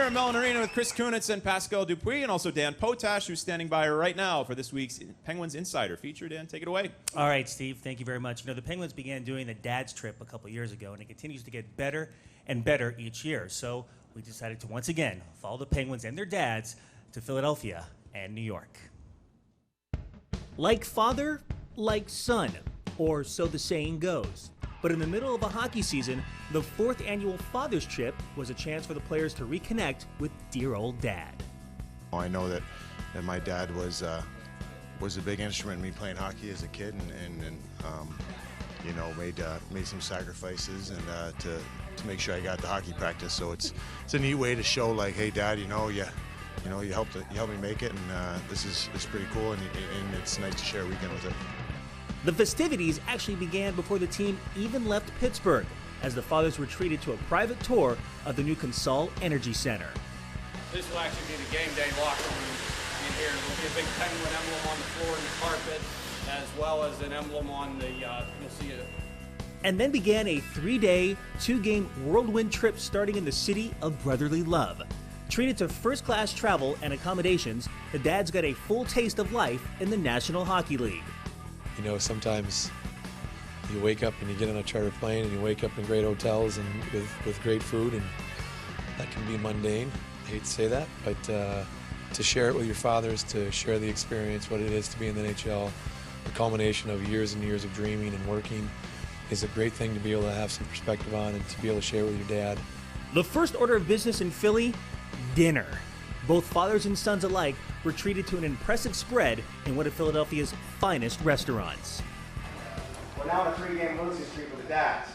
in Mellon Arena with Chris Kunitz and Pascal Dupuis, and also Dan Potash, who's standing by right now for this week's Penguins Insider feature. Dan, take it away. All right, Steve, thank you very much. You know, the Penguins began doing the dad's trip a couple years ago, and it continues to get better and better each year. So we decided to once again follow the Penguins and their dads to Philadelphia and New York. Like father, like son, or so the saying goes. But in the middle of a hockey season, the 4th annual Father's Trip was a chance for the players to reconnect with dear old dad. I know that my dad was a big instrument in me playing hockey as a kid, and you know, made some sacrifices and to make sure I got the hockey practice. So it's a neat way to show, like, hey, Dad, you helped me make it, and it's pretty cool, and it's nice to share a weekend with it. The festivities actually began before the team even left Pittsburgh, as the fathers were treated to a private tour of the new Consol Energy Center. This will actually be the game day locker room in here. There'll be a big Penguin emblem on the floor and the carpet, as well as an emblem on the, you'll see it. And then began a 3-day, 2-game whirlwind trip starting in the city of brotherly love. Treated to first-class travel and accommodations, the dads got a full taste of life in the National Hockey League. You know, sometimes you wake up and you get on a charter plane and you wake up in great hotels and with great food, and that can be mundane. I hate to say that, but to share it with your fathers, to share the experience, what it is to be in the NHL, the culmination of years and years of dreaming and working, is a great thing to be able to have some perspective on and to be able to share with your dad. The first order of business in Philly, dinner. Both fathers and sons alike were treated to an impressive spread in one of Philadelphia's finest restaurants. We're now on a 3-game losing streak with the dads.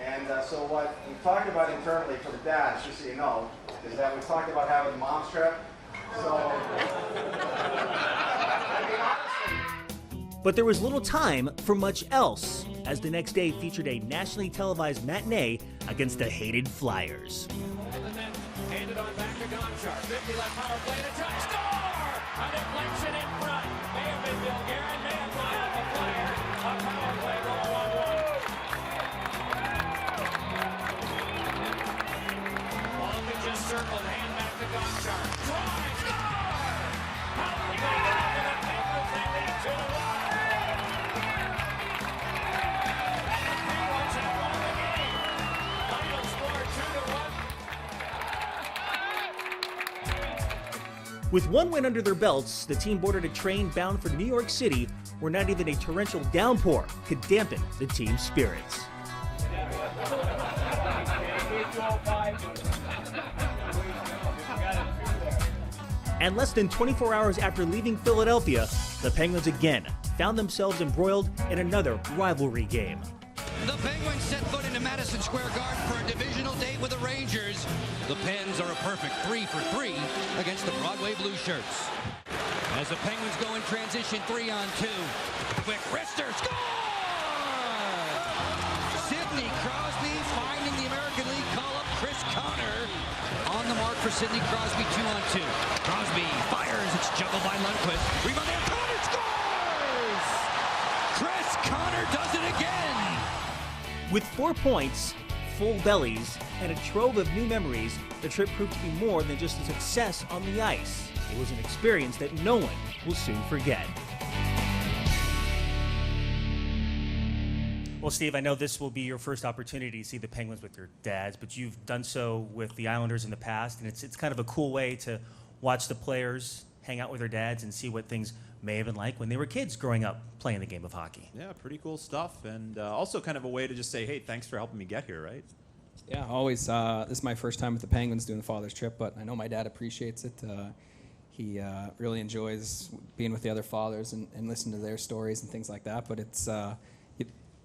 And so what we talked about internally for the dads, just so you know, is that we talked about having the mom's trip. So, but there was little time for much else, as the next day featured a nationally televised matinee against the hated Flyers. Handed on back to Gonchar. 50 left power play to try. Score! A deflection in front. May have been Bill Guerin, may have gone off the Flyer. A power play roll 1-1. Malkin just circled. Hand back to Gonchar. Try! Score! Power play down to the Penguins. They lead 2-1. The Penguins have won the game. Final score 2-1. With one win under their belts, the team boarded a train bound for New York City, where not even a torrential downpour could dampen the team's spirits. And less than 24 hours after leaving Philadelphia, the Penguins again found themselves embroiled in another rivalry game. The Penguins set foot into Madison Square Garden for a divisional date with the Rangers. The Pens are a perfect 3-for-3 against the Broadway Blue Shirts. As the Penguins go in transition 3-on-2. Quick wrister, score! Sidney Crosby finding the American League call-up Chris Connor. On the mark for Sidney Crosby, 2-on-2. Crosby fires, it's juggled by Lundqvist. Rebound there, Connor scores! Chris Connor does it again! With 4 points, full bellies, and a trove of new memories, the trip proved to be more than just a success on the ice. It was an experience that no one will soon forget. Well, Steve, I know this will be your first opportunity to see the Penguins with your dads, but you've done so with the Islanders in the past, and it's kind of a cool way to watch the players hang out with their dads and see what things may have been like when they were kids growing up playing the game of hockey. Yeah, pretty cool stuff, and also kind of a way to just say, hey, thanks for helping me get here, right? Yeah, always. This is my first time with the Penguins doing the Father's Trip, but I know my dad appreciates it. He really enjoys being with the other fathers and listening to their stories and things like that, but it's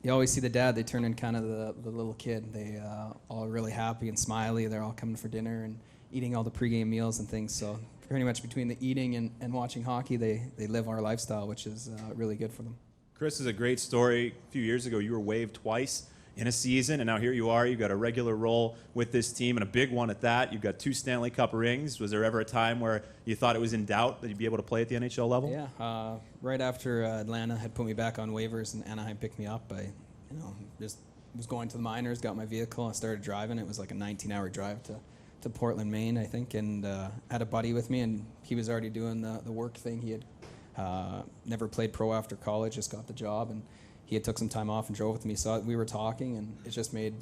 you always see the dad, they turn in kind of the little kid. They all really happy and smiley. They're all coming for dinner and eating all the pregame meals and things. So pretty much between the eating and watching hockey, they live our lifestyle, which is really good for them. Chris is a great story. A few years ago, you were waived twice in a season, and now here you are. You've got a regular role with this team, and a big one at that. You've got 2 Stanley Cup rings. Was there ever a time where you thought it was in doubt that you'd be able to play at the NHL level? Yeah, right after Atlanta had put me back on waivers and Anaheim picked me up, I just was going to the minors, got my vehicle, and started driving. It was like a 19-hour drive to to Portland, Maine, I think, and had a buddy with me, and he was already doing the work thing. He had never played pro after college, just got the job, and he had took some time off and drove with me. So we were talking, and it just made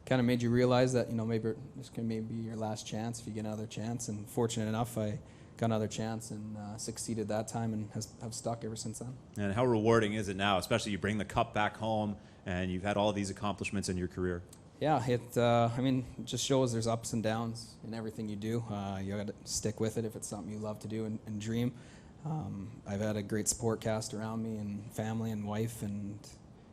kind of made you realize that, you know, maybe this can maybe be your last chance if you get another chance. And fortunate enough, I got another chance and succeeded that time, and have stuck ever since then. And how rewarding is it now, especially you bring the cup back home and you've had all these accomplishments in your career? Yeah, I mean, it just shows there's ups and downs in everything you do. You got to stick with it if it's something you love to do and dream. I've had a great support cast around me and family and wife, and it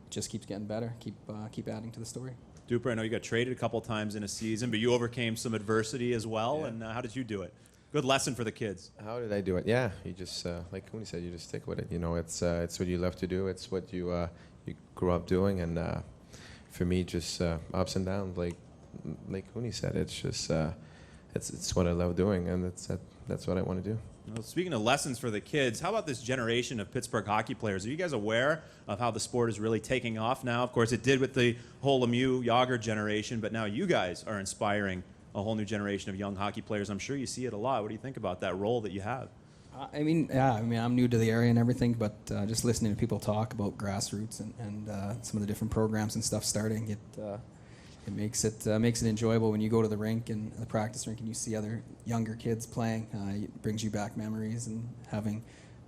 just keeps getting better. Keep adding to the story. Dupuis, I know you got traded a couple times in a season, but you overcame some adversity as well. Yeah. And how did you do it? Good lesson for the kids. How did I do it? Yeah, you just like Kunitz said, you just stick with it. You know, it's what you love to do. It's what you grew up doing, and for me, just ups and downs. Like Kunitz said, it's just it's what I love doing, and that's what I want to do. Well, speaking of lessons for the kids, how about this generation of Pittsburgh hockey players? Are you guys aware of how the sport is really taking off now? Of course, it did with the whole Lemieux, Yager generation, but now you guys are inspiring a whole new generation of young hockey players. I'm sure you see it a lot. What do you think about that role that you have? I mean, I'm new to the area and everything, but just listening to people talk about grassroots and some of the different programs and stuff starting, it makes it enjoyable when you go to the rink and the practice rink and you see other younger kids playing. It brings you back memories, and having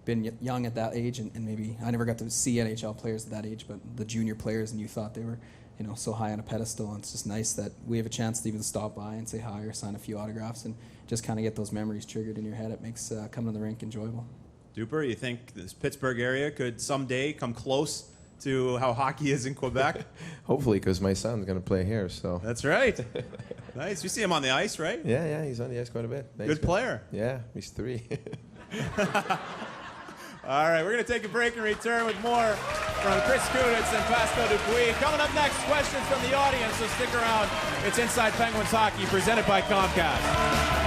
been young at that age, and maybe I never got to see NHL players at that age, but the junior players, and you thought they were, you know, so high on a pedestal. And it's just nice that we have a chance to even stop by and say hi or sign a few autographs and just kind of get those memories triggered in your head. It makes coming to the rink enjoyable. Dupuis, you think this Pittsburgh area could someday come close to how hockey is in Quebec? Hopefully, because my son's going to play here. So That's right. Nice. You see him on the ice, right? yeah, he's on the ice quite a bit. Good player. Yeah, he's 3. All right, we're going to take a break and return with more from Chris Kunitz and Pascal Dupuis. Coming up next, questions from the audience, so stick around. It's Inside Penguins Hockey, presented by Comcast.